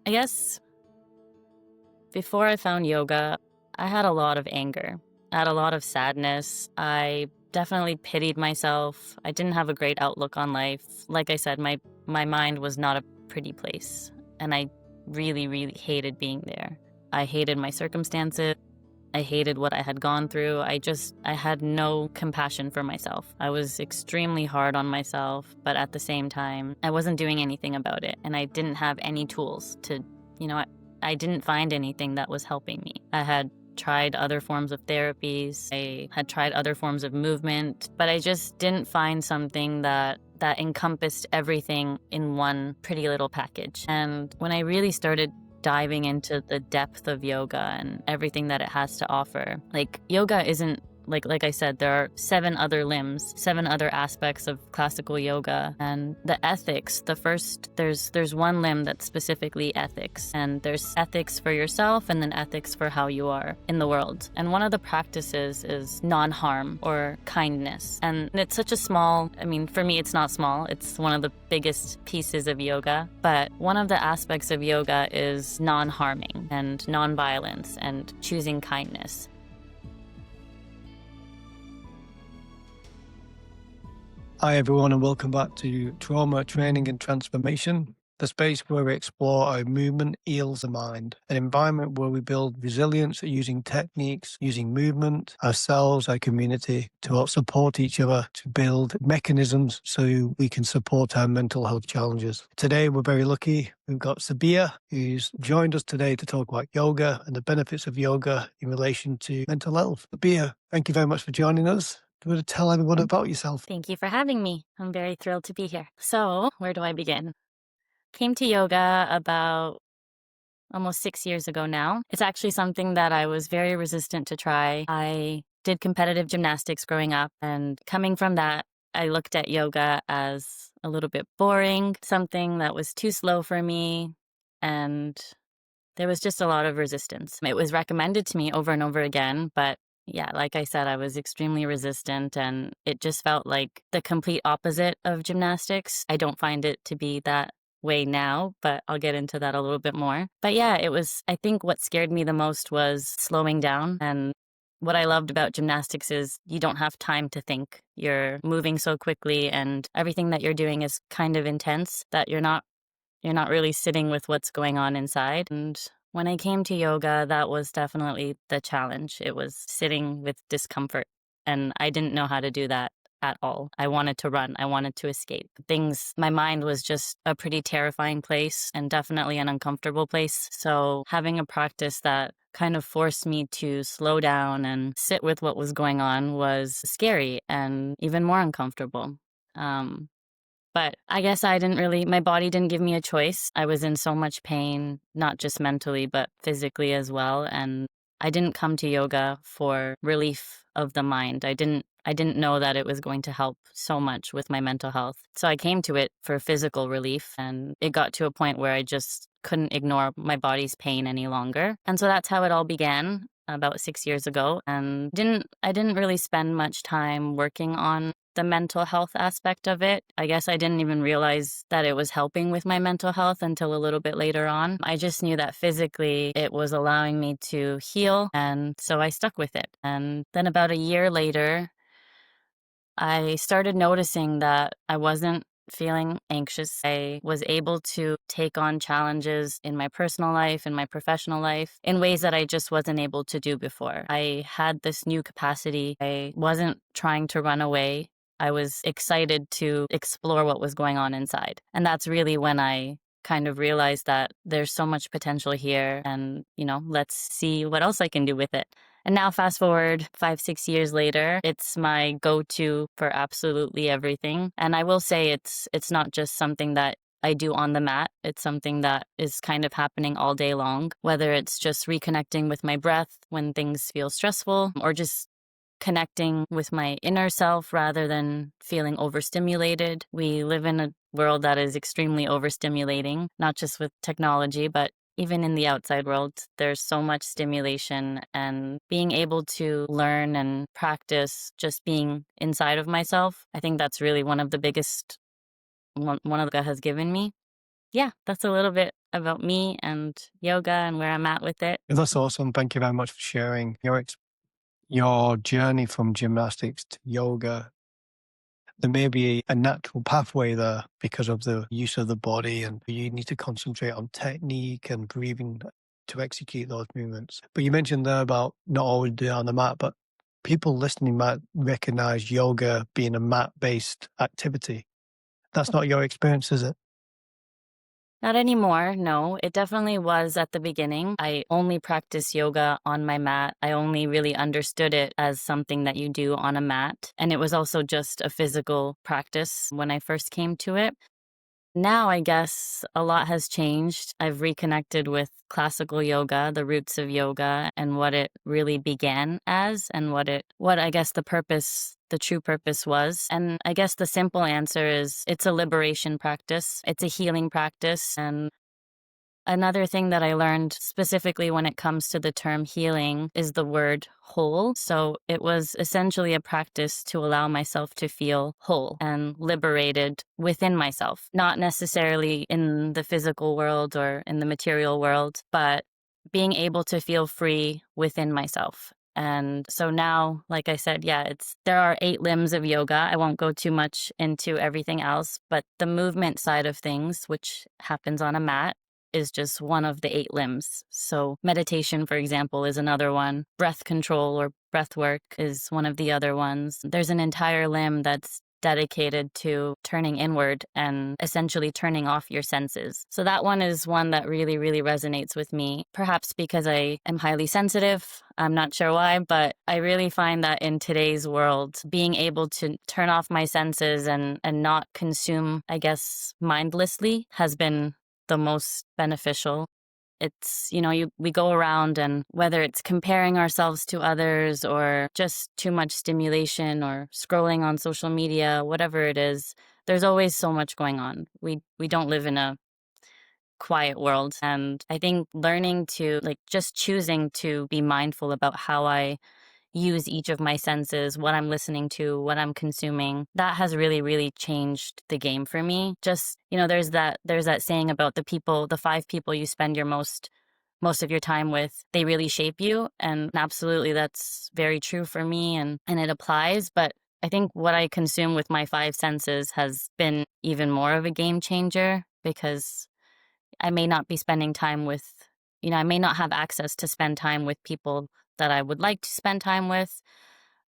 I guess before I found yoga, I had a lot of anger. I had a lot of sadness. I definitely pitied myself. I didn't have a great outlook on life. Like I said, my mind was not a pretty place, and I really, really hated being there. I hated my circumstances. I hated what I had gone through. I had no compassion for myself. I was extremely hard on myself, but at the same time, I wasn't doing anything about it. And I didn't have any tools to, you know, I didn't find anything that was helping me. I had tried other forms of therapies. I had tried other forms of movement, but I just didn't find something that encompassed everything in one pretty little package. And when I really started diving into the depth of yoga and everything that it has to offer. Like, yoga isn't, like I said, there are 7 other limbs, 7 other aspects of classical yoga. And the ethics, there's one limb that's specifically ethics. And there's ethics for yourself and then ethics for how you are in the world. And one of the practices is non-harm or kindness. And it's such a small, for me, it's not small. It's one of the biggest pieces of yoga. But one of the aspects of yoga is non-harming and non-violence and choosing kindness. Hi everyone and welcome back to Trauma, Training and Transformation, the space where we explore how movement heals the mind, an environment where we build resilience using techniques, using movement, ourselves, our community, to help support each other, to build mechanisms so we can support our mental health challenges. Today we're very lucky. We've got Sabeeha, who's joined us today to talk about yoga and the benefits of yoga in relation to mental health. Sabeeha, thank you very much for joining us. Do you want to tell everyone about yourself? Thank you for having me. I'm very thrilled to be here. So, where do I begin? Came to yoga about almost 6 years ago now. It's actually something that I was very resistant to try. I did competitive gymnastics growing up, and coming from that, I looked at yoga as a little bit boring, something that was too slow for me, and there was just a lot of resistance. It was recommended to me over and over again, but yeah, like I said, I was extremely resistant, and it just felt like the complete opposite of gymnastics. I don't find it to be that way now, but I'll get into that a little bit more. But yeah, I think what scared me the most was slowing down. And what I loved about gymnastics is you don't have time to think. You're moving so quickly, and everything that you're doing is kind of intense that you're not really sitting with what's going on inside. And when I came to yoga, that was definitely the challenge. It was sitting with discomfort, and I didn't know how to do that at all. I wanted to run. I wanted to escape. My mind was just a pretty terrifying place and definitely an uncomfortable place. So having a practice that kind of forced me to slow down and sit with what was going on was scary and even more uncomfortable. But I guess my body didn't give me a choice. I was in so much pain, not just mentally, but physically as well. And I didn't come to yoga for relief of the mind. I didn't know that it was going to help so much with my mental health. So I came to it for physical relief, and it got to a point where I just couldn't ignore my body's pain any longer. And so that's how it all began about 6 years ago. And I didn't really spend much time working on the mental health aspect of it. I guess I didn't even realize that it was helping with my mental health until a little bit later on. I just knew that physically it was allowing me to heal, and so I stuck with it. And then about a year later, I started noticing that I wasn't feeling anxious. I was able to take on challenges in my personal life, in my professional life, in ways that I just wasn't able to do before. I had this new capacity. I wasn't trying to run away. I was excited to explore what was going on inside. And that's really when I kind of realized that there's so much potential here, and, let's see what else I can do with it. And now fast forward 5-6 years later, it's my go-to for absolutely everything. And I will say it's not just something that I do on the mat. It's something that is kind of happening all day long, whether it's just reconnecting with my breath when things feel stressful, or just connecting with my inner self rather than feeling overstimulated. We live in a world that is extremely overstimulating, not just with technology, but even in the outside world. There's so much stimulation, and being able to learn and practice just being inside of myself, I think that's really one of the biggest one of God has given me. Yeah, that's a little bit about me and yoga and where I'm at with it. That's awesome. Thank you very much for sharing your journey from gymnastics to yoga. There may be a natural pathway there because of the use of the body, and you need to concentrate on technique and breathing to execute those movements. But you mentioned there about not always doing it on the mat, but people listening might recognize yoga being a mat based activity. That's not your experience, is it? Not anymore, no. It definitely was at the beginning. I only practice yoga on my mat. I only really understood it as something that you do on a mat. And it was also just a physical practice when I first came to it. Now, I guess a lot has changed. I've reconnected with classical yoga, the roots of yoga, and what it really began as, and what I guess the true purpose was. And I guess the simple answer is it's a liberation practice, it's a healing practice, and another thing that I learned specifically when it comes to the term healing is the word whole. So it was essentially a practice to allow myself to feel whole and liberated within myself, not necessarily in the physical world or in the material world, but being able to feel free within myself. And so now, like I said, yeah, there are 8 limbs of yoga. I won't go too much into everything else, but the movement side of things, which happens on a mat, is just one of the 8 limbs. So meditation, for example, is another one. Breath control or breath work is one of the other ones. There's an entire limb that's dedicated to turning inward and essentially turning off your senses. So that one is one that really, really resonates with me, perhaps because I am highly sensitive. I'm not sure why, but I really find that in today's world, being able to turn off my senses and not consume, I guess, mindlessly has been the most beneficial. It's, we go around, and whether it's comparing ourselves to others or just too much stimulation or scrolling on social media, whatever it is, there's always so much going on. We don't live in a quiet world. And I think learning to, like, just choosing to be mindful about how I use each of my senses, what I'm listening to, what I'm consuming, that has really, really changed the game for me. Just, there's that saying about the 5 people you spend your most of your time with, they really shape you. And absolutely that's very true for me, and it applies. But I think what I consume with my 5 senses has been even more of a game changer, because I may not be spending time with, I may not have access to spend time with people that I would like to spend time with.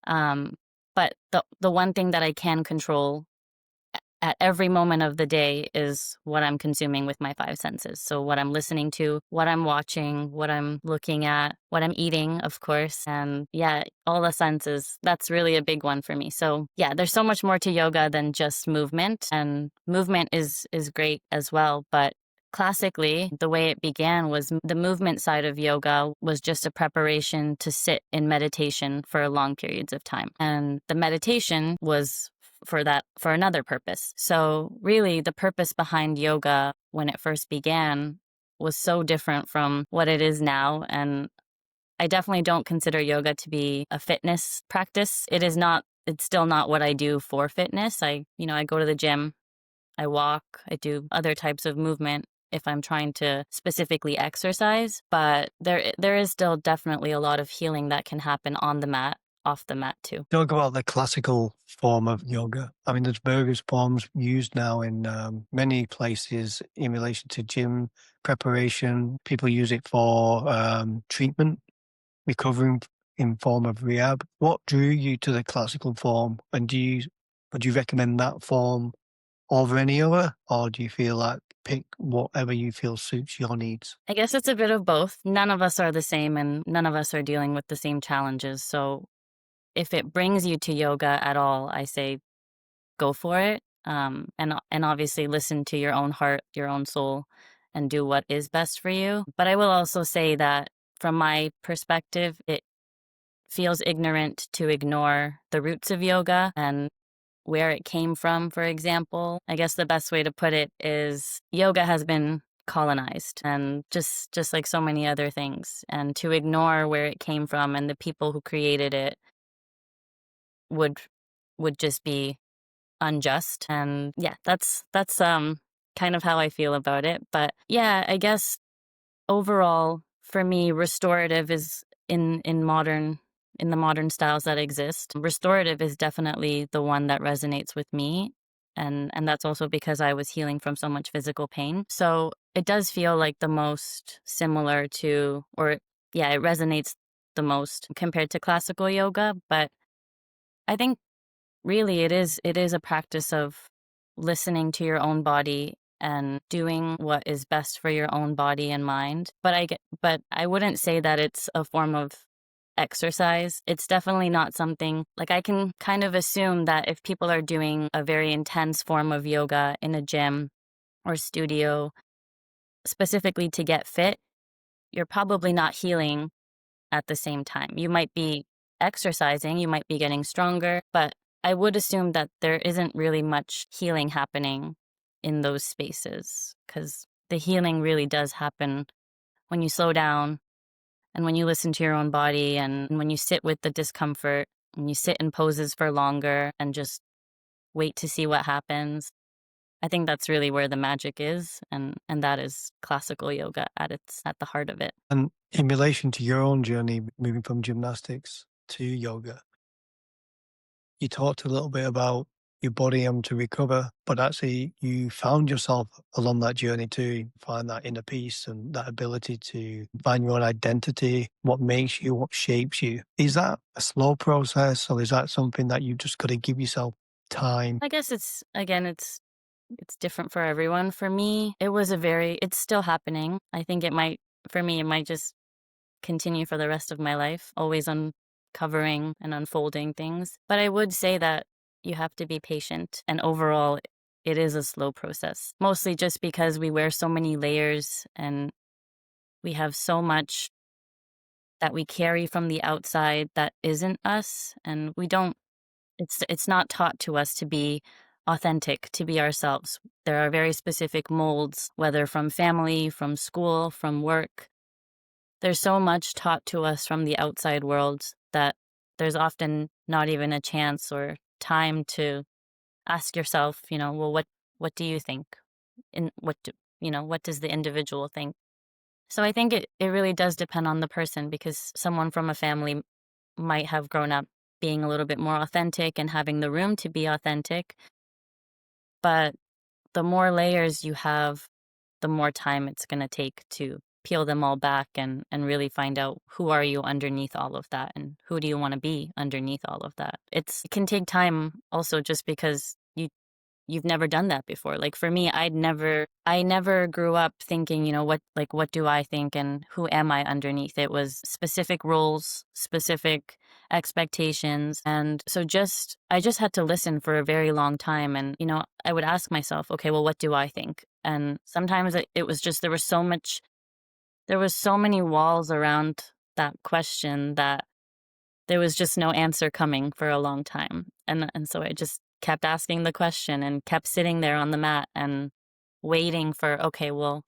Um, but the one thing that I can control at every moment of the day is what I'm consuming with my 5 senses. So what I'm listening to, what I'm watching, what I'm looking at, what I'm eating, of course. And yeah, all the senses, that's really a big one for me. So yeah, there's so much more to yoga than just movement, and movement is great as well. But classically, the way it began was the movement side of yoga was just a preparation to sit in meditation for long periods of time. And the meditation was for another purpose. So really the purpose behind yoga when it first began was so different from what it is now. And I definitely don't consider yoga to be a fitness practice. It's still not what I do for fitness. I go to the gym, I walk, I do other types of movement if I'm trying to specifically exercise, but there is still definitely a lot of healing that can happen on the mat, off the mat too. Talk about the classical form of yoga. I mean, there's various forms used now in many places in relation to gym preparation. People use it for treatment, recovering in form of rehab. What drew you to the classical form, and would you recommend that form over any other, or do you feel like pick whatever you feel suits your needs? I guess it's a bit of both. None of us are the same, and none of us are dealing with the same challenges. So if it brings you to yoga at all, I say go for it. And obviously listen to your own heart, your own soul, and do what is best for you. But I will also say that from my perspective, it feels ignorant to ignore the roots of yoga and where it came from, for example. I guess the best way to put it is yoga has been colonized, and just like so many other things, and to ignore where it came from and the people who created it would just be unjust. And yeah, that's kind of how I feel about it. But yeah, I guess overall, for me, restorative is in the modern styles that exist. Restorative is definitely the one that resonates with me, and that's also because I was healing from so much physical pain. So it does feel like the most similar to, or yeah, it resonates the most compared to classical yoga. But I think really it is a practice of listening to your own body and doing what is best for your own body and mind. But I wouldn't say that it's a form of exercise. It's definitely not something like I can kind of assume that if people are doing a very intense form of yoga in a gym or studio specifically to get fit, you're probably not healing at the same time. You might be exercising, you might be getting stronger, but I would assume that there isn't really much healing happening in those spaces because the healing really does happen when you slow down and when you listen to your own body and when you sit with the discomfort, when you sit in poses for longer and just wait to see what happens. I think that's really where the magic is, and that is classical yoga at the heart of it. And in relation to your own journey, moving from gymnastics to yoga, you talked a little bit about your body having to recover, but actually you found yourself along that journey too, find that inner peace and that ability to find your own identity, what makes you, what shapes you. Is that a slow process or is that something that you just got to give yourself time? I guess it's again, it's different for everyone. For me, it's still happening. I think for me, it might just continue for the rest of my life, always uncovering and unfolding things. But I would say that you have to be patient. And overall, it is a slow process, mostly just because we wear so many layers and we have so much that we carry from the outside that isn't us. And we don't, it's not taught to us to be authentic, to be ourselves. There are very specific molds, whether from family, from school, from work. There's so much taught to us from the outside world that there's often not even a chance or time to ask yourself, well, what do you think? In what do, what does the individual think? So I think it really does depend on the person because someone from a family might have grown up being a little bit more authentic and having the room to be authentic, but the more layers you have, the more time it's going to take to peel them all back and really find out who are you underneath all of that and who do you want to be underneath all of that. It can take time also just because you've never done that before. Like for me, I never grew up thinking, what do I think and who am I underneath? It was specific roles, specific expectations. And so I just had to listen for a very long time. And, I would ask myself, okay, well, what do I think? And sometimes it was just, there was so many walls around that question that there was just no answer coming for a long time. And so I just kept asking the question and kept sitting there on the mat and waiting for, okay, well,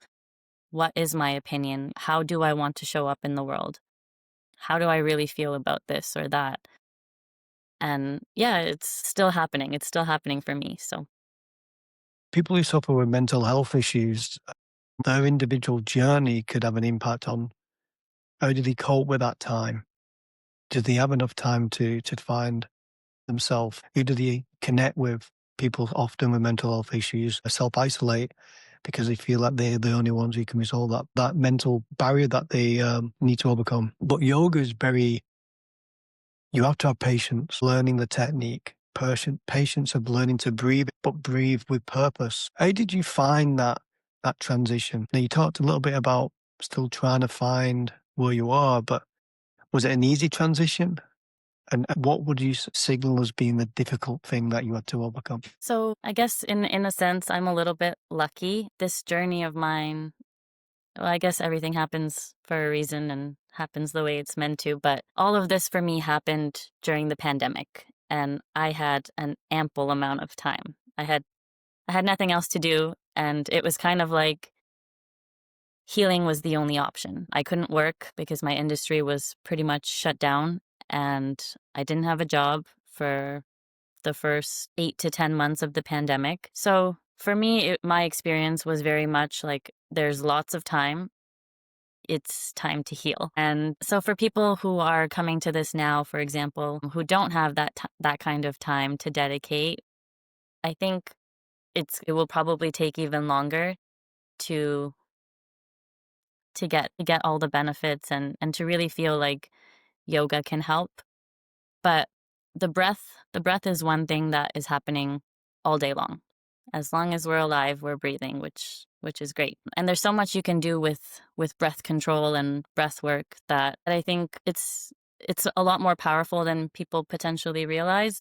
what is my opinion? How do I want to show up in the world? How do I really feel about this or that? And yeah, it's still happening. It's still happening for me. So People who suffer with mental health issues, their individual journey could have an impact on how do they cope with that time? Do they have enough time to find themselves? Who do they connect with? People often with mental health issues self isolate because they feel like they're the only ones who can resolve that mental barrier that they need to overcome. But yoga is very, you have to have patience, learning the technique, patience of learning to breathe, but breathe with purpose. How did you find that transition? Now you talked a little bit about still trying to find where you are, but was it an easy transition? And what would you signal as being the difficult thing that you had to overcome? so I guess in a sense, I'm a little bit lucky. This journey of mine, well, I guess everything happens for a reason and happens the way it's meant to, but all of this for me happened during the pandemic, and I had an ample amount of time. I had nothing else to do, and it was kind of like healing was the only option. I couldn't work because my industry was pretty much shut down, and I didn't have a job for the first 8 to 10 months of the pandemic. So For me, my experience was very much like there's lots of time. It's time to heal. And so for people who are coming to this now, for example, who don't have that kind of time to dedicate, I think it will probably take even longer to to get all the benefits and to really feel like yoga can help. But the breath is one thing that is happening all day long. As long as we're alive, we're breathing, which is great. And there's so much you can do with breath control and breath work that I think it's a lot more powerful than people potentially realize.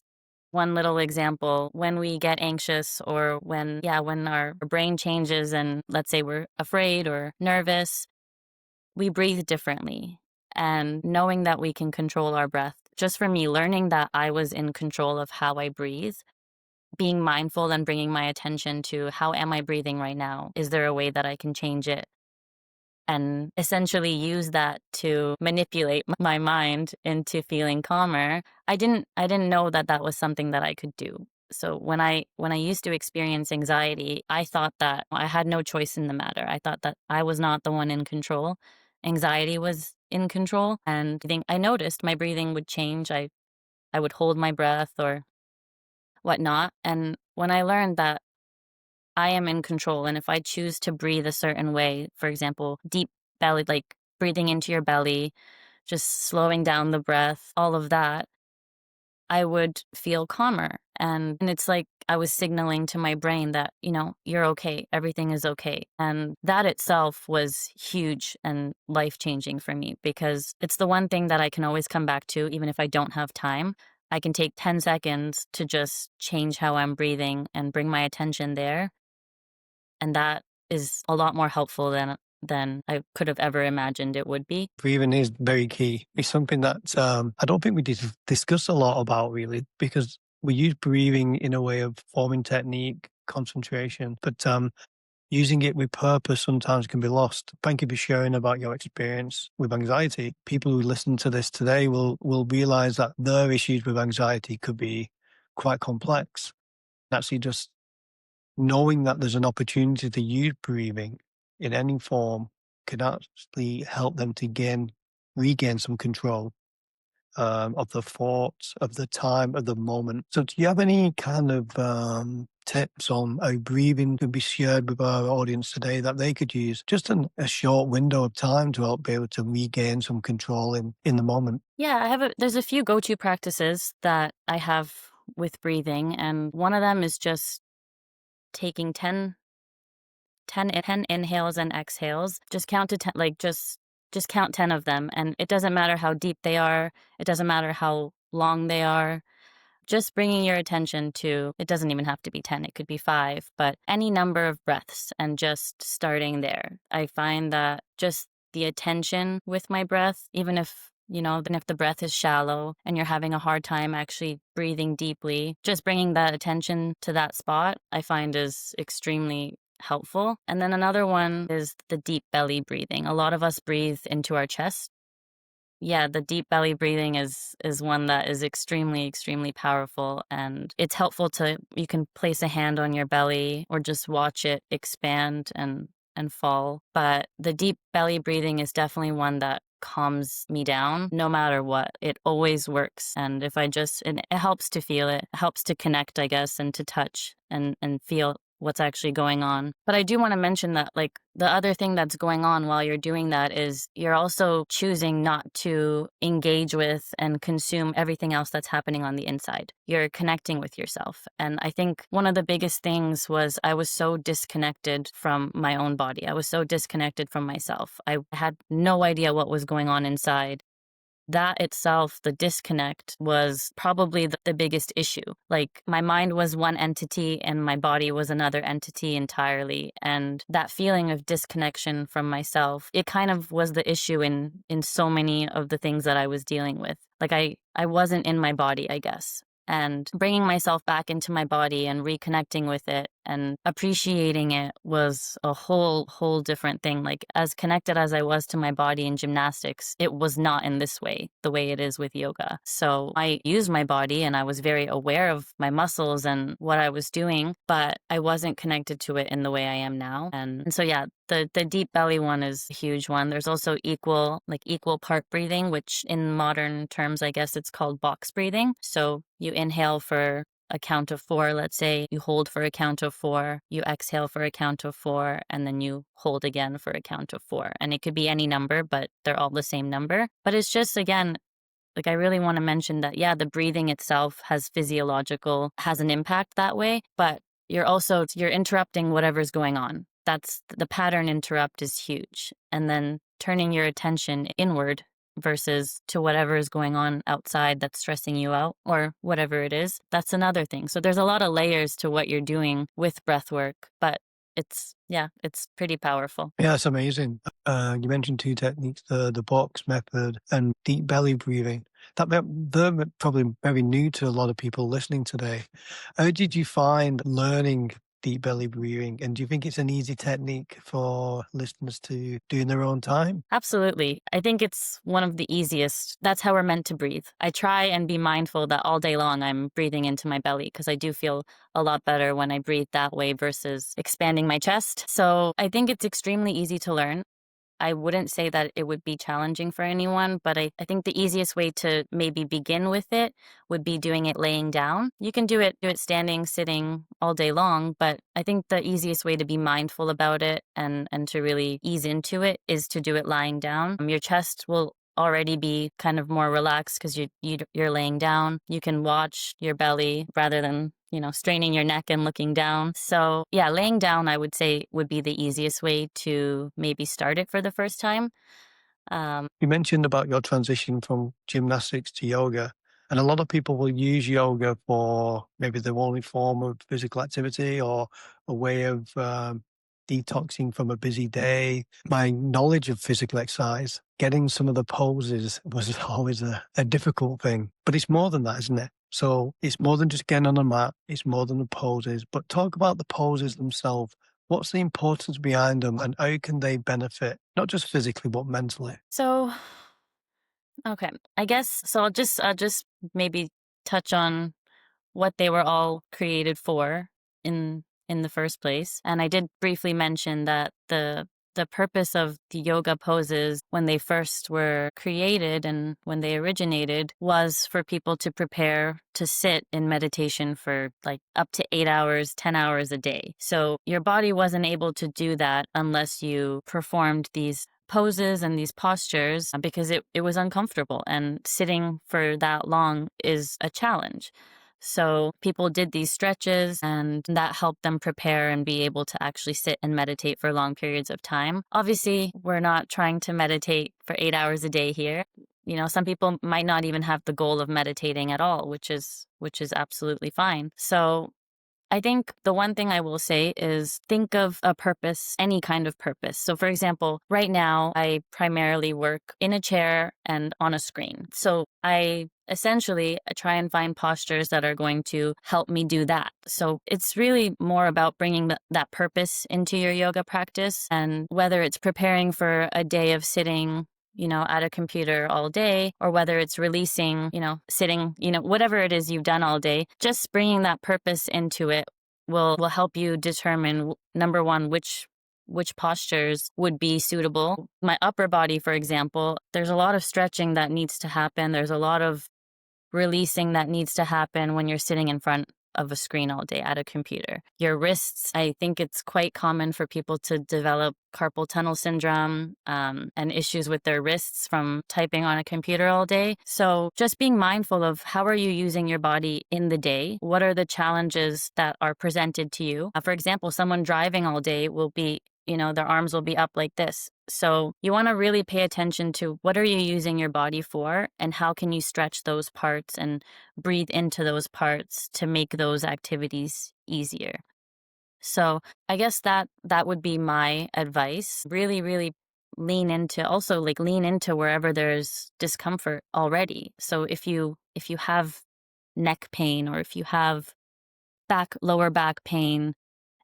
One little example, when we get anxious or when our brain changes and let's say we're afraid or nervous, we breathe differently. And knowing that we can control our breath, just for me, learning that I was in control of how I breathe, being mindful and bringing my attention to how am I breathing right now? Is there a way that I can change it? And essentially use that to manipulate my mind into feeling calmer. I didn't know that that was something that I could do. So when I used to experience anxiety, I thought that I had no choice in the matter. I thought that I was not the one in control. Anxiety was in control, and I noticed my breathing would change. I would hold my breath or whatnot. And when I learned that I am in control, and if I choose to breathe a certain way, for example, deep belly, like breathing into your belly, just slowing down the breath, all of that, I would feel calmer. And it's like I was signaling to my brain that, you're okay, everything is okay. And that itself was huge and life changing for me because it's the one thing that I can always come back to, even if I don't have time. I can take 10 seconds to just change how I'm breathing and bring my attention there. And that is a lot more helpful than I could have ever imagined it would be. Breathing is very key. It's something that I don't think we discuss a lot about really because we use breathing in a way of forming technique, concentration, but using it with purpose sometimes can be lost. Thank you for sharing about your experience with anxiety. People who listen to this today will realize that their issues with anxiety could be quite complex. Actually, just knowing that there's an opportunity to use breathing in any form can actually help them to regain some control of the thoughts, of the time, of the moment. So, do you have any kind of tips on how breathing could be shared with our audience today that they could use just in a short window of time to help be able to regain some control in the moment? Yeah, there's a few go-to practices that I have with breathing, and one of them is just taking 10 inhales and exhales. Just count to 10, like just count 10 of them, and it doesn't matter how deep they are, it doesn't matter how long they are. Just bringing your attention to, it doesn't even have to be 10, it could be 5, but any number of breaths and just starting there. I find that just the attention with my breath, even if the breath is shallow and you're having a hard time actually breathing deeply, just bringing that attention to that spot, I find is extremely helpful. And then another one is the deep belly breathing. A lot of us breathe into our chest. Yeah, the deep belly breathing is one that is extremely, extremely powerful, and it's helpful you can place a hand on your belly or just watch it expand and fall. But the deep belly breathing is definitely one that calms me down no matter what. It always works. And it helps to feel it, helps to connect, I guess, and to touch and feel what's actually going on. But I do want to mention that, like, the other thing that's going on while you're doing that is you're also choosing not to engage with and consume everything else that's happening on the inside. You're connecting with yourself. And I think one of the biggest things was I was so disconnected from my own body. I was so disconnected from myself. I had no idea what was going on inside. That itself, the disconnect, was probably the biggest issue. Like, my mind was one entity and my body was another entity entirely. And that feeling of disconnection from myself, it kind of was the issue in so many of the things that I was dealing with. Like, I wasn't in my body, I guess. And bringing myself back into my body and reconnecting with it and appreciating it was a whole different thing. Like, as connected as I was to my body in gymnastics, it was not in this way, the way it is with yoga. So I used my body and I was very aware of my muscles and what I was doing, but I wasn't connected to it in the way I am now. And so yeah, the deep belly one is a huge one. There's also equal part breathing, which in modern terms, I guess it's called box breathing. So you inhale for a count of 4, let's say, you hold for a count of 4, you exhale for a count of 4, and then you hold again for a count of 4. And it could be any number, but they're all the same number. But it's just, again, like, I really want to mention that, yeah, the breathing itself has an impact that way, but you're interrupting whatever's going on. That's the pattern interrupt is huge. And then turning your attention inward versus to whatever is going on outside that's stressing you out or whatever it is, that's another thing. So there's a lot of layers to what you're doing with breath work, but it's pretty powerful. Yeah, it's amazing. You mentioned two techniques, the box method and deep belly breathing. They're probably very new to a lot of people listening today. How did you find learning deep belly breathing? And do you think it's an easy technique for listeners to do in their own time? Absolutely. I think it's one of the easiest. That's how we're meant to breathe. I try and be mindful that all day long I'm breathing into my belly because I do feel a lot better when I breathe that way versus expanding my chest. So I think it's extremely easy to learn. I wouldn't say that it would be challenging for anyone, but I think the easiest way to maybe begin with it would be doing it laying down. You can do it standing, sitting all day long, but I think the easiest way to be mindful about it and to really ease into it is to do it lying down. Your chest will already be kind of more relaxed because you're laying down. You can watch your belly rather than straining your neck and looking down. So yeah, laying down, I would say, would be the easiest way to maybe start it for the first time. You mentioned about your transition from gymnastics to yoga, and a lot of people will use yoga for maybe their only form of physical activity or a way of detoxing from a busy day. My knowledge of physical exercise, getting some of the poses was always a difficult thing, but it's more than that, isn't it? So it's more than just getting on a mat, it's more than the poses, but talk about the poses themselves. What's the importance behind them and how can they benefit, not just physically, but mentally? so okay, I guess so. I'll just maybe touch on what they were all created for in the first place. And I did briefly mention that the purpose of the yoga poses when they first were created and when they originated was for people to prepare to sit in meditation for like up to 8 hours, 10 hours a day. So your body wasn't able to do that unless you performed these poses and these postures because it was uncomfortable and sitting for that long is a challenge. So people did these stretches and that helped them prepare and be able to actually sit and meditate for long periods of time. Obviously, we're not trying to meditate for 8 hours a day here. Some people might not even have the goal of meditating at all, which is absolutely fine. So I think the one thing I will say is think of a purpose, any kind of purpose. So, for example, right now, I primarily work in a chair and on a screen. So, I essentially try and find postures that are going to help me do that. So, it's really more about bringing that purpose into your yoga practice. And whether it's preparing for a day of sitting at a computer all day, or whether it's releasing, sitting, whatever it is you've done all day, just bringing that purpose into it will help you determine, number one, which postures would be suitable. My upper body, for example, there's a lot of stretching that needs to happen. There's a lot of releasing that needs to happen when you're sitting in front of a screen all day at a computer. Your wrists, I think it's quite common for people to develop carpal tunnel syndrome and issues with their wrists from typing on a computer all day. So just being mindful of how are you using your body in the day? What are the challenges that are presented to you? For example, someone driving all day will be their arms will be up like this. So you want to really pay attention to what are you using your body for and how can you stretch those parts and breathe into those parts to make those activities easier. So I guess that would be my advice. Really, really lean into wherever there's discomfort already. So if you have neck pain or if you have lower back pain,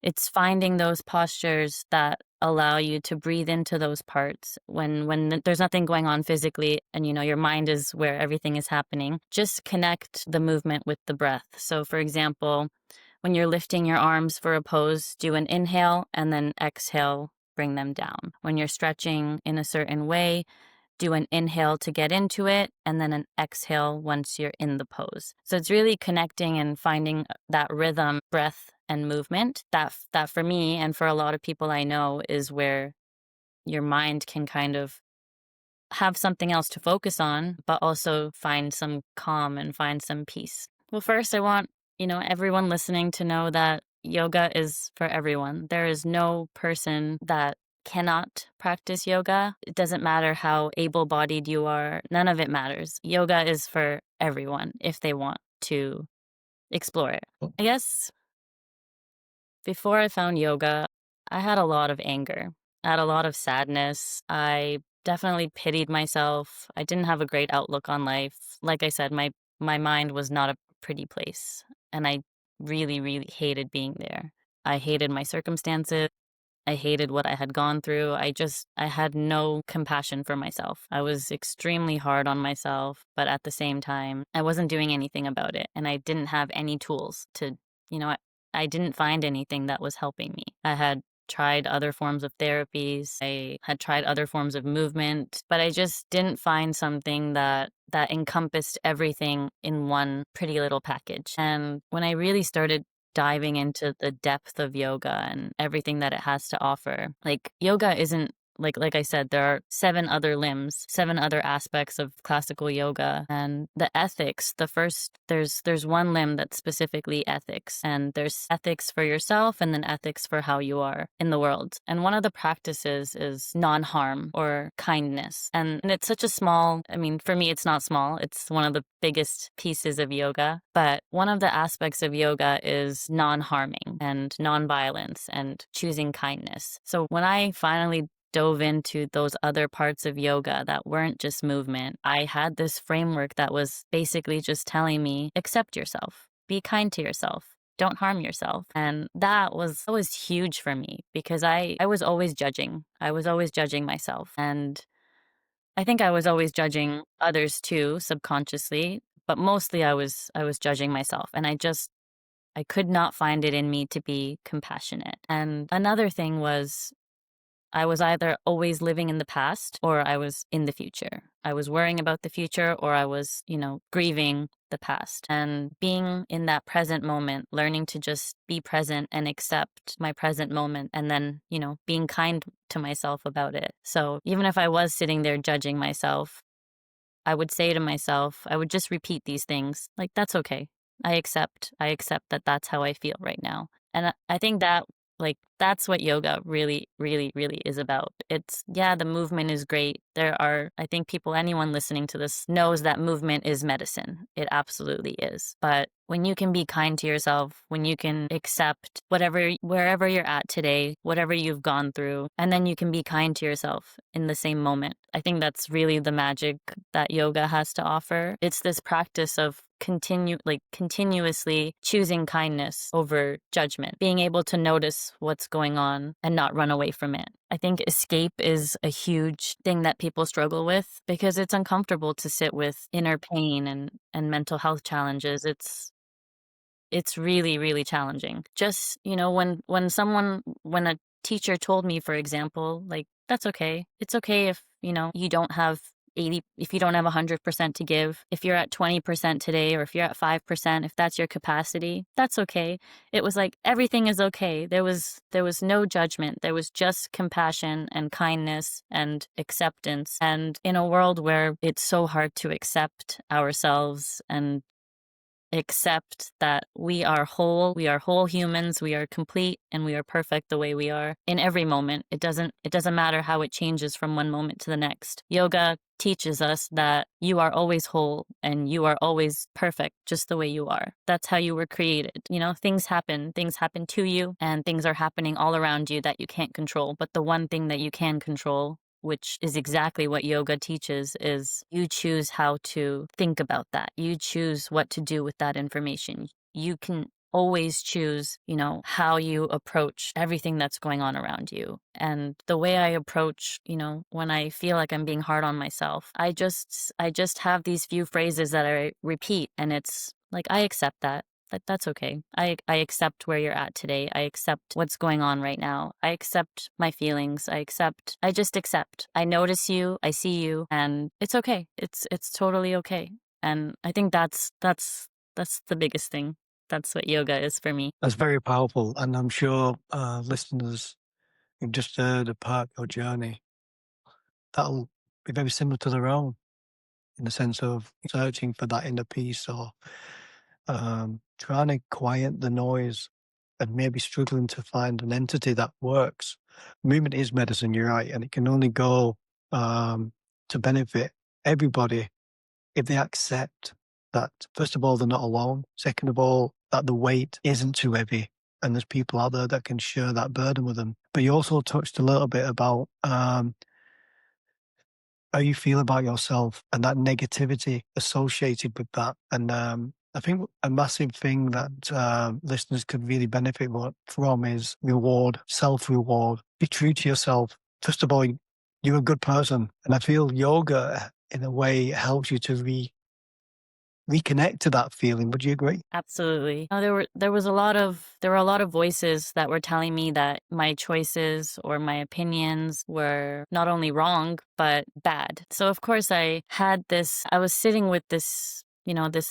It's finding those postures that allow you to breathe into those parts when there's nothing going on physically and your mind is where everything is happening. Just connect the movement with the breath. So for example, when you're lifting your arms for a pose, do an inhale and then exhale, bring them down. When you're stretching in a certain way, do an inhale to get into it and then an exhale once you're in the pose. So it's really connecting and finding that rhythm, breath, and movement that for me and for a lot of people I know is where your mind can kind of have something else to focus on, but also find some calm and find some peace. Well, first, I want, everyone listening to know that yoga is for everyone. There is no person that cannot practice yoga. It doesn't matter how able bodied you are, none of it matters. Yoga is for everyone if they want to explore it. I guess before I found yoga, I had a lot of anger. I had a lot of sadness. I definitely pitied myself. I didn't have a great outlook on life. Like I said, my mind was not a pretty place, and I really, really hated being there. I hated my circumstances. I hated what I had gone through. I had no compassion for myself. I was extremely hard on myself, but at the same time, I wasn't doing anything about it. And I didn't have any tools to, you know, I, I didn't find anything that was helping me. I had tried other forms of therapies. I had tried other forms of movement, but I just didn't find something that encompassed everything in one pretty little package. And when I really started diving into the depth of yoga and everything that it has to offer. Like yoga isn't like I said, there are 7 other limbs, 7 other aspects of classical yoga, and the ethics. There's one limb that's specifically ethics, and there's ethics for yourself, and then ethics for how you are in the world. And one of the practices is non-harm or kindness, and it's such a small. I mean, for me, it's not small. It's one of the biggest pieces of yoga. But one of the aspects of yoga is non-harming and non-violence and choosing kindness. So when I finally dove into those other parts of yoga that weren't just movement, I had this framework that was basically just telling me, accept yourself, be kind to yourself. Don't harm yourself. And that was huge for me because I was always judging. I was always judging myself. And I think I was always judging others too, subconsciously, but mostly I was judging myself. And I could not find it in me to be compassionate. And another thing was I was either always living in the past or I was in the future. I was worrying about the future or I was, grieving the past. And being in that present moment, learning to just be present and accept my present moment and then, being kind to myself about it. So even if I was sitting there judging myself, I would say to myself, I would just repeat these things like, that's okay. I accept that that's how I feel right now. And I think that, like, that's what yoga really, really, really is about. It's, yeah, the movement is great. I think anyone listening to this knows that movement is medicine. It absolutely is. But when you can be kind to yourself, when you can accept wherever you're at today, whatever you've gone through, and then you can be kind to yourself in the same moment, I think that's really the magic that yoga has to offer. It's this practice of continuously choosing kindness over judgment, being able to notice what's going on and not run away from it. I think escape is a huge thing that people struggle with because it's uncomfortable to sit with inner pain and mental health challenges. It's really, really challenging. Just, when a teacher told me, for example, like, that's okay. It's okay if, you don't have if you don't have 100% to give, if you're at 20% today, or if you're at 5%, if that's your capacity, that's okay. It was like, everything is okay. There was no judgment. There was just compassion and kindness and acceptance. And in a world where it's so hard to accept ourselves and accept that we are whole humans, we are complete, and we are perfect the way we are in every moment. It doesn't matter how it changes from one moment to the next. Yoga teaches us that you are always whole and you are always perfect just the way you are. That's how you were created. Things happen to you, and things are happening all around you that you can't control. But the one thing that you can control, which is exactly what yoga teaches, is you choose how to think about that. You choose what to do with that information. You can always choose, how you approach everything that's going on around you. And the way I approach, when I feel like I'm being hard on myself, I just have these few phrases that I repeat, and it's like, I accept that. That's okay. I accept where you're at today. I accept what's going on right now. I accept my feelings. I just accept. I notice you, I see you, and it's okay. It's totally okay. And I think that's the biggest thing. That's what yoga is for me. That's very powerful. And I'm sure listeners who've just heard a part of your journey, that'll be very similar to their own in the sense of searching for that inner peace or trying to quiet the noise and maybe struggling to find an entity that works. Movement is medicine, you're right, and it can only go to benefit everybody if they accept that, first of all, they're not alone. Second of all, that the weight isn't too heavy. And there's people out there that can share that burden with them. But you also touched a little bit about how you feel about yourself and that negativity associated with that. And I think a massive thing that listeners could really benefit from is reward, self reward. Be true to yourself. First of all, you're a good person. And I feel yoga, in a way, helps you to reconnect to that feeling. Would you agree? Absolutely. No, there were a lot of voices that were telling me that my choices or my opinions were not only wrong, but bad. So of course I was sitting with this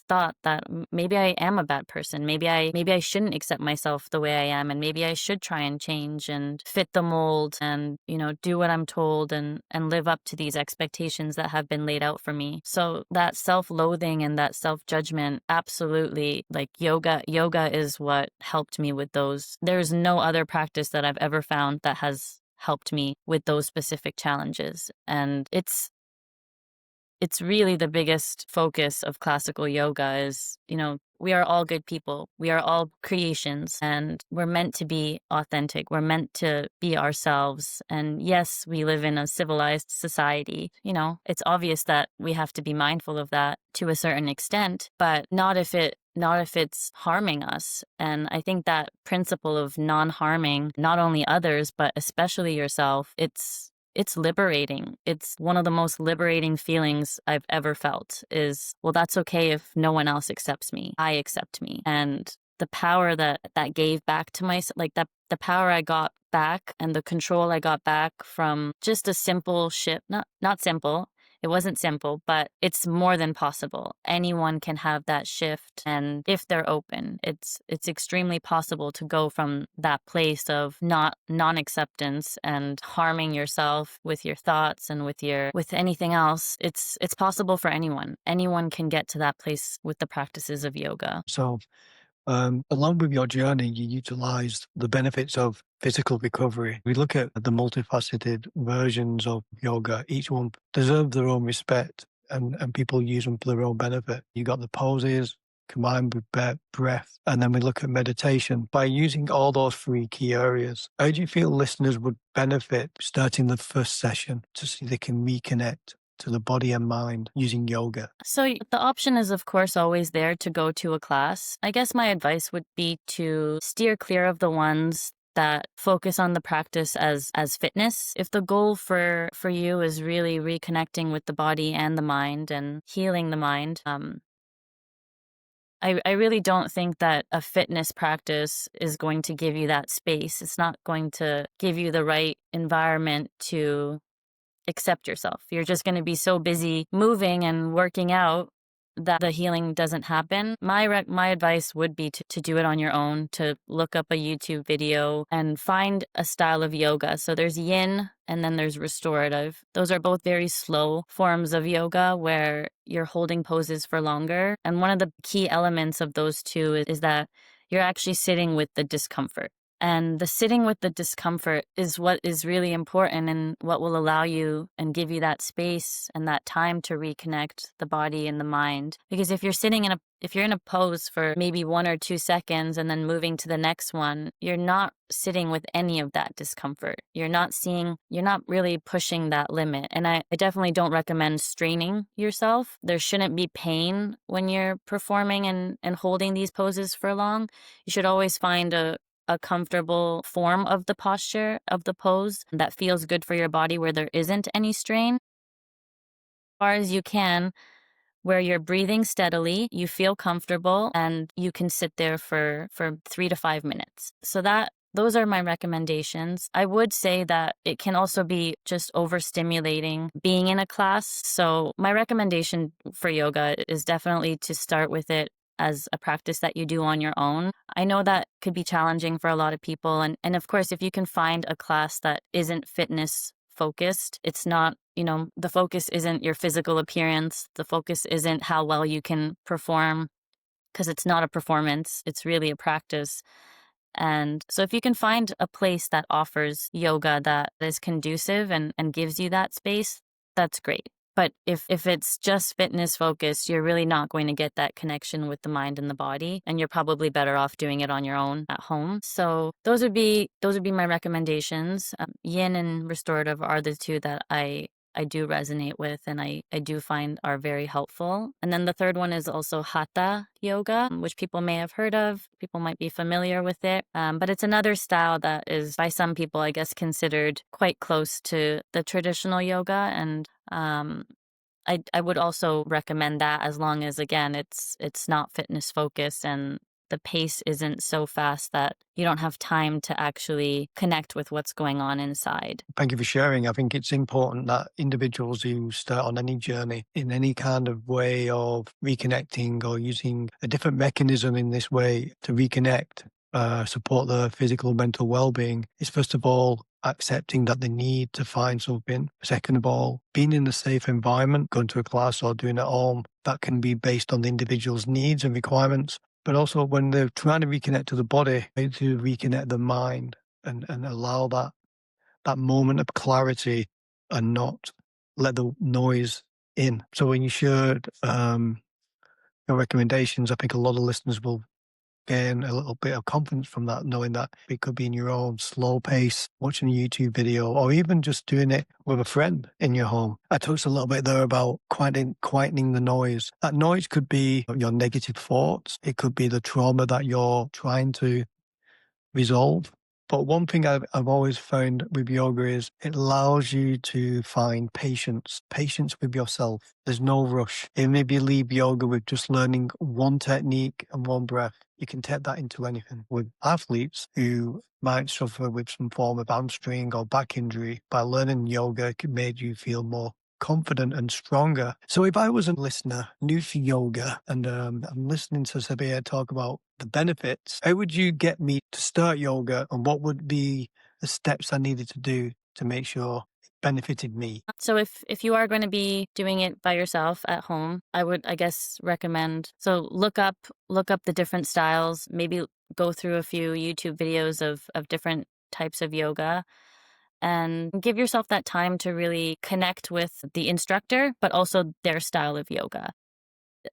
thought that maybe I am a bad person. Maybe I shouldn't accept myself the way I am, and maybe I should try and change and fit the mold and, do what I'm told and live up to these expectations that have been laid out for me. So that self-loathing and that self-judgment, absolutely, like yoga is what helped me with those. There's no other practice that I've ever found that has helped me with those specific challenges. And it's really the biggest focus of classical yoga is, we are all good people. We are all creations, and we're meant to be authentic. We're meant to be ourselves. And yes, we live in a civilized society. It's obvious that we have to be mindful of that to a certain extent, but not if it's harming us. And I think that principle of non-harming not only others, but especially yourself, it's liberating. It's one of the most liberating feelings I've ever felt is, well, that's okay if no one else accepts me. I accept me. And the power that gave back to myself, like that, the power I got back and the control I got back from just a simple shift, not simple. It wasn't simple, but it's more than possible. Anyone can have that shift, and if they're open, it's extremely possible to go from that place of non-acceptance and harming yourself with your thoughts and with anything else. It's possible for anyone. Anyone can get to that place with the practices of yoga. So, along with your journey, you utilized the benefits of physical recovery. We look at the multifaceted versions of yoga. Each one deserves their own respect, and people use them for their own benefit. You got the poses combined with breath, and then we look at meditation. By using all those three key areas, how do you feel listeners would benefit starting the first session to see they can reconnect to the body and mind using yoga? So the option is, of course, always there to go to a class. I guess my advice would be to steer clear of the ones that focus on the practice as fitness. If the goal for you is really reconnecting with the body and the mind and healing the mind, I really don't think that a fitness practice is going to give you that space. It's not going to give you the right environment to accept yourself. You're just going to be so busy moving and working out that the healing doesn't happen. My advice would be to do it on your own, to look up a YouTube video and find a style of yoga. So there's yin and then there's restorative. Those are both very slow forms of yoga where you're holding poses for longer. And one of the key elements of those two is that you're actually sitting with the discomfort. And the sitting with the discomfort is what is really important and what will allow you and give you that space and that time to reconnect the body and the mind. Because if you're in a pose for maybe 1 or 2 seconds and then moving to the next one, you're not sitting with any of that discomfort. You're not really pushing that limit. And I definitely don't recommend straining yourself. There shouldn't be pain when you're performing and holding these poses for long. You should always find a comfortable form of the posture of the pose that feels good for your body where there isn't any strain. As far as you can, where you're breathing steadily, you feel comfortable, and you can sit there for 3 to 5 minutes. So those are my recommendations. I would say that it can also be just overstimulating being in a class. So my recommendation for yoga is definitely to start with it as a practice that you do on your own. I know that could be challenging for a lot of people. And of course, if you can find a class that isn't fitness focused, it's not, the focus isn't your physical appearance. The focus isn't how well you can perform, because it's not a performance. It's really a practice. And so if you can find a place that offers yoga that is conducive and gives you that space, that's great. But if it's just fitness focused, you're really not going to get that connection with the mind and the body, and you're probably better off doing it on your own at home. So those would be my recommendations. Yin and restorative are the two that I do resonate with and I do find are very helpful. And then the third one is also Hatha yoga, which people may have heard of. People might be familiar with it. But it's another style that is by some people, I guess, considered quite close to the traditional yoga. And I would also recommend that, as long as, again, it's not fitness focused and the pace isn't so fast that you don't have time to actually connect with what's going on inside. Thank you for sharing. I think it's important that individuals who start on any journey in any kind of way of reconnecting or using a different mechanism in this way to reconnect, support their physical, mental well-being, is first of all accepting that they need to find something. Second of all, being in a safe environment, going to a class or doing it at home, that can be based on the individual's needs and requirements. But also when they're trying to reconnect to the body, they need to reconnect the mind and allow that moment of clarity and not let the noise in. So when you shared your recommendations, I think a lot of listeners will gain a little bit of confidence from that, knowing that it could be in your own slow pace, watching a YouTube video, or even just doing it with a friend in your home. I touched a little bit there about quietening the noise. That noise could be your negative thoughts. It could be the trauma that you're trying to resolve. But one thing I've always found with yoga is it allows you to find patience with yourself. There's no rush. Even if you leave yoga with just learning one technique and one breath, you can take that into anything. With athletes who might suffer with some form of hamstring or back injury, by learning yoga, it made you feel more confident and stronger. So if I was a listener new to yoga and I'm listening to Sabeeha talk about the benefits, how would you get me to start yoga, and what would be the steps I needed to do to make sure it benefited me? So if you are going to be doing it by yourself at home, I would, I guess, recommend, so look up the different styles, maybe go through a few YouTube videos of different types of yoga, and give yourself that time to really connect with the instructor, but also their style of yoga.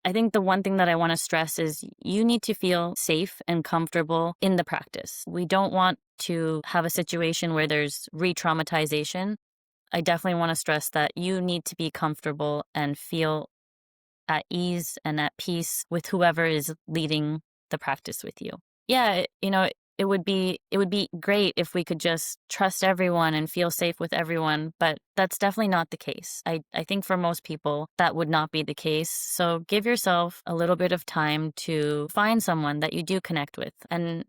I think the one thing that I want to stress is you need to feel safe and comfortable in the practice. We don't want to have a situation where there's re-traumatization. I definitely want to stress that you need to be comfortable and feel at ease and at peace with whoever is leading the practice with you. Yeah, it would be great if we could just trust everyone and feel safe with everyone, but that's definitely not the case. I think for most people that would not be the case. So give yourself a little bit of time to find someone that you do connect with, and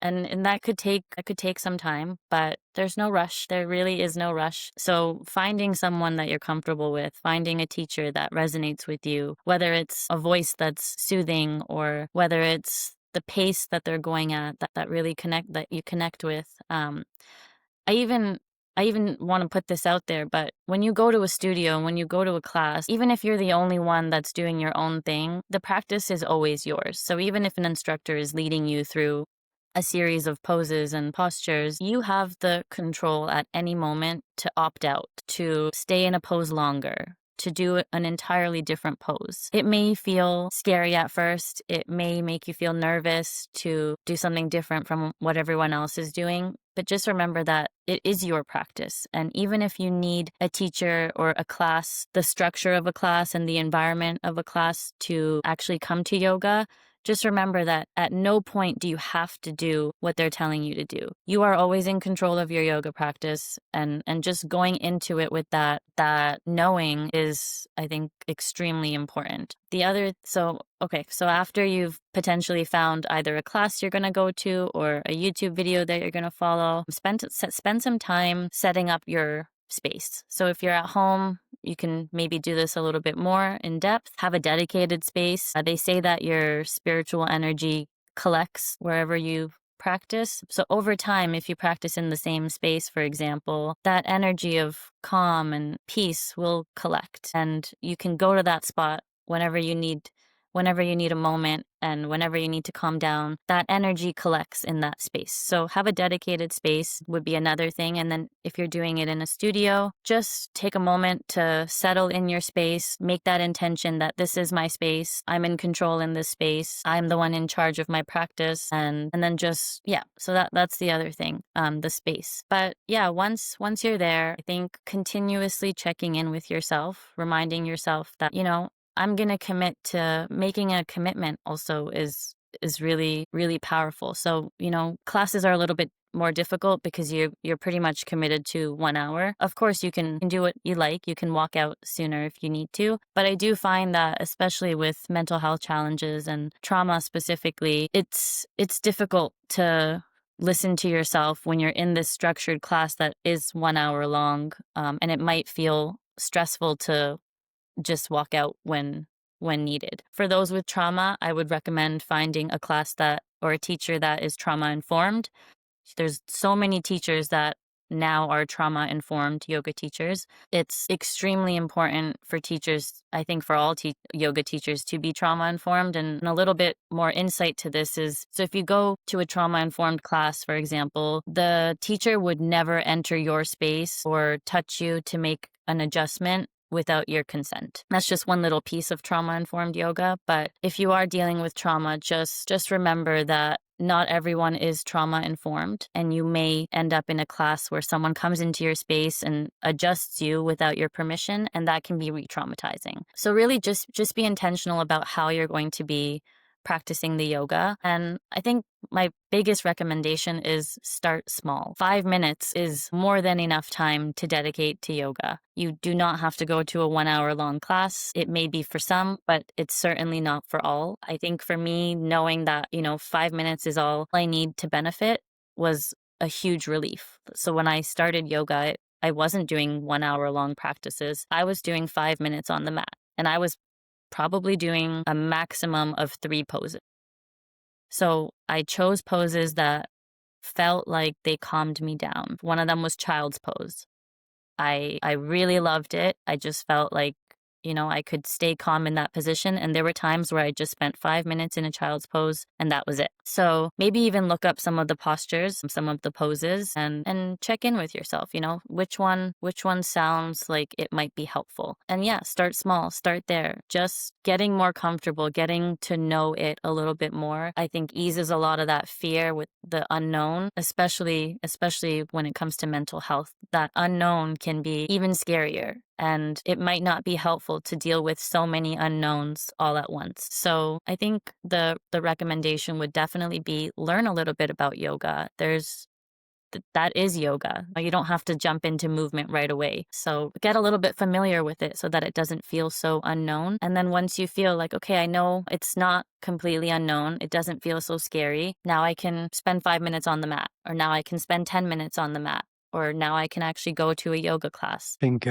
that could take some time, but there's no rush. There really is no rush. So finding someone that you're comfortable with, finding a teacher that resonates with you, whether it's a voice that's soothing or whether it's the pace that they're going at that really that you connect with. I even want to put this out there, but when you go to a studio and when you go to a class, even if you're the only one that's doing your own thing, the practice is always yours. So even if an instructor is leading you through a series of poses and postures, you have the control at any moment to opt out, to stay in a pose longer, to do an entirely different pose. It may feel scary at first. It may make you feel nervous to do something different from what everyone else is doing. But just remember that it is your practice. And even if you need a teacher or a class, the structure of a class and the environment of a class to actually come to yoga, just remember that at no point do you have to do what they're telling you to do. You are always in control of your yoga practice, and just going into it with that knowing is, I think, extremely important. So after you've potentially found either a class you're going to go to or a YouTube video that you're going to follow, spend some time setting up your space. So if you're at home, you can maybe do this a little bit more in depth. Have a dedicated space. They say that your spiritual energy collects wherever you practice. So over time, if you practice in the same space, for example, that energy of calm and peace will collect, and you can go to that spot whenever you need a moment and whenever you need to calm down. That energy collects in that space. So have a dedicated space would be another thing. And then if you're doing it in a studio, just take a moment to settle in your space, make that intention that this is my space. I'm in control in this space. I'm the one in charge of my practice. And then just, yeah, so that's the other thing, the space. But yeah, once you're there, I think continuously checking in with yourself, reminding yourself that, I'm going to commit to making a commitment also is really, really powerful. So, classes are a little bit more difficult because you're pretty much committed to 1 hour. Of course, you can do what you like. You can walk out sooner if you need to. But I do find that, especially with mental health challenges and trauma specifically, it's difficult to listen to yourself when you're in this structured class that is 1 hour long. And it might feel stressful to just walk out when needed. For those with trauma, I would recommend finding a class or a teacher that is trauma informed. There's so many teachers that now are trauma informed yoga teachers. It's extremely important for teachers, I think for all yoga teachers, to be trauma informed. And a little bit more insight to this is, so if you go to a trauma informed class, for example, the teacher would never enter your space or touch you to make an adjustment without your consent. That's just one little piece of trauma-informed yoga. But if you are dealing with trauma, just remember that not everyone is trauma-informed, and you may end up in a class where someone comes into your space and adjusts you without your permission, and that can be re-traumatizing. So really just be intentional about how you're going to be practicing the yoga. And I think my biggest recommendation is start small. 5 minutes is more than enough time to dedicate to yoga. You do not have to go to a 1 hour long class. It may be for some, but it's certainly not for all. I think for me, knowing that, 5 minutes is all I need to benefit was a huge relief. So when I started yoga, I wasn't doing 1 hour long practices. I was doing 5 minutes on the mat, and I was probably doing a maximum of 3 poses. So I chose poses that felt like they calmed me down. One of them was child's pose. I really loved it. I just felt like, I could stay calm in that position. And there were times where I just spent 5 minutes in a child's pose and that was it. So maybe even look up some of the postures, some of the poses, and check in with yourself, which one sounds like it might be helpful. And yeah, start small, start there. Just getting more comfortable, getting to know it a little bit more, I think eases a lot of that fear with the unknown, especially when it comes to mental health. That unknown can be even scarier. And it might not be helpful to deal with so many unknowns all at once. So I think the recommendation would definitely be learn a little bit about yoga. That is yoga. You don't have to jump into movement right away. So get a little bit familiar with it so that it doesn't feel so unknown. And then once you feel like, okay, I know it's not completely unknown, it doesn't feel so scary, now I can spend 5 minutes on the mat, or now I can spend 10 minutes on the mat, or now I can actually go to a yoga class. I think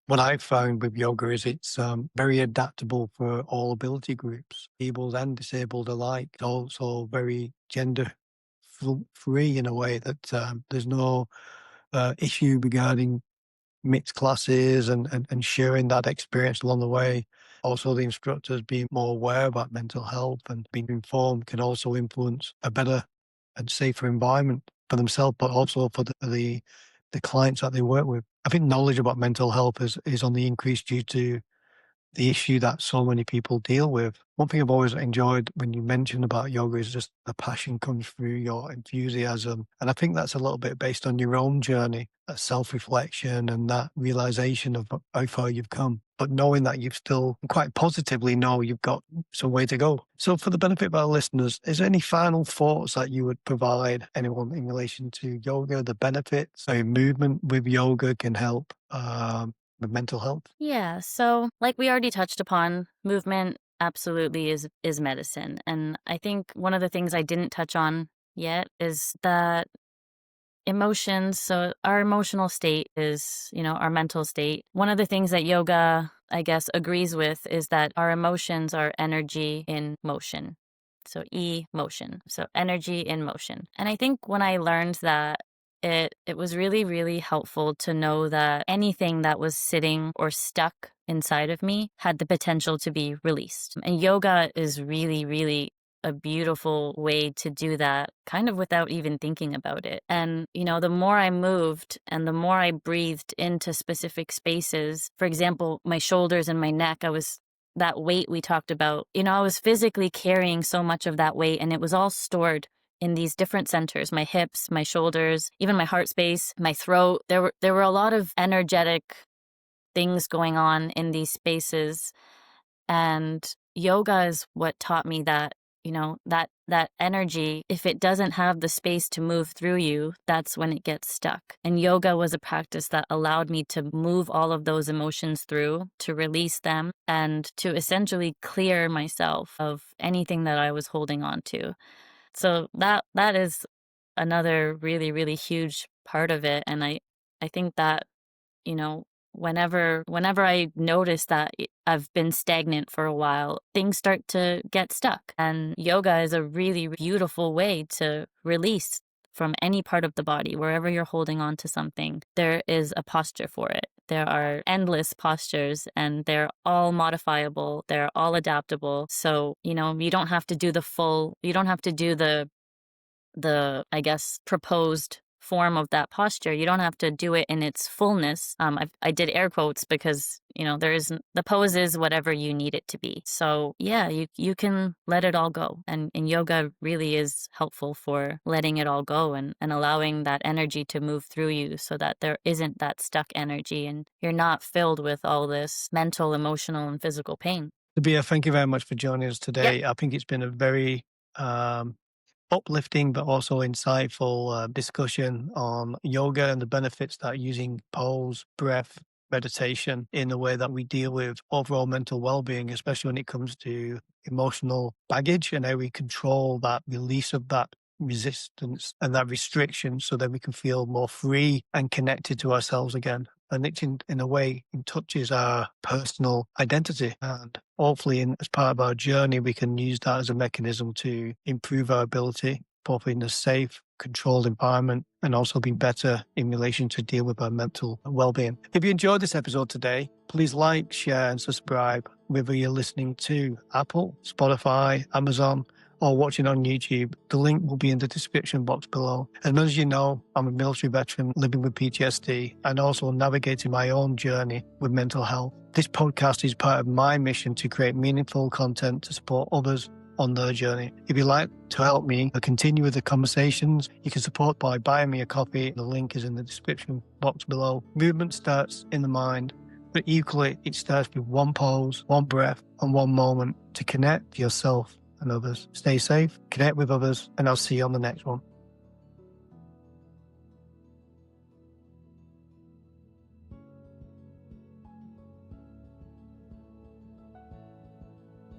what I've found with yoga is it's very adaptable for all ability groups, able and disabled alike. It's also very gender free in a way that there's no issue regarding mixed classes and sharing that experience along the way. Also, the instructors being more aware about mental health and being informed can also influence a better and safer environment for themselves, but also for the clients that they work with. I think knowledge about mental health is on the increase due to the issue that so many people deal with. One thing I've always enjoyed when you mention about yoga is just the passion comes through, your enthusiasm. And I think that's a little bit based on your own journey, a self-reflection and that realization of how far you've come. But knowing that you've still quite positively know you've got some way to go. So for the benefit of our listeners, is there any final thoughts that you would provide anyone in relation to yoga, the benefits, how movement with yoga can help with mental health? Yeah, so like we already touched upon, movement absolutely is medicine. And I think one of the things I didn't touch on yet is that emotions, so our emotional state is, our mental state. One of the things that yoga, I guess, agrees with is that our emotions are energy in motion. So motion. So energy in motion. And I think when I learned that, it was really, really helpful to know that anything that was sitting or stuck inside of me had the potential to be released. And yoga is really, really a beautiful way to do that kind of without even thinking about it. And, the more I moved and the more I breathed into specific spaces, for example, my shoulders and my neck, that weight we talked about, I was physically carrying so much of that weight and it was all stored in these different centers, my hips, my shoulders, even my heart space, my throat. There were a lot of energetic things going on in these spaces. And yoga is what taught me that, that energy, if it doesn't have the space to move through you, that's when it gets stuck. And yoga was a practice that allowed me to move all of those emotions through, to release them, and to essentially clear myself of anything that I was holding on to. So that is another really, really huge part of it. And I think that, you know, whenever I notice that I've been stagnant for a while, things start to get stuck. And yoga is a really beautiful way to release from any part of the body. Wherever you're holding on to something, there is a posture for it. There are endless postures and they're all modifiable. They're all adaptable. So, you don't have to do you don't have to do I guess, proposed form of that posture. You don't have to do it in its fullness. I did air quotes because, there isn't, the pose is whatever you need it to be. So yeah, you can let it all go. And yoga really is helpful for letting it all go and allowing that energy to move through you so that there isn't that stuck energy and you're not filled with all this mental, emotional, and physical pain. Sabeeha, thank you very much for joining us Yep. today. I think it's been a very uplifting but also insightful discussion on yoga and the benefits that using pose, breath, meditation in the way that we deal with overall mental well-being, especially when it comes to emotional baggage and how we control that release of that resistance and that restriction so that we can feel more free and connected to ourselves again. And it in a way it touches our personal identity. And hopefully as part of our journey, we can use that as a mechanism to improve our ability, both in a safe, controlled environment and also be better in relation to deal with our mental well-being. If you enjoyed this episode today, please like, share and subscribe, whether you're listening to Apple, Spotify, Amazon, or watching on YouTube. The link will be in the description box below. And as you know, I'm a military veteran living with PTSD and also navigating my own journey with mental health. This podcast is part of my mission to create meaningful content to support others on their journey. If you'd like to help me continue with the conversations, you can support by buying me a coffee. The link is in the description box below. Movement starts in the mind, but equally it starts with one pose, one breath, and one moment to connect to yourself and others. Stay safe, connect with others, and I'll see you on the next one.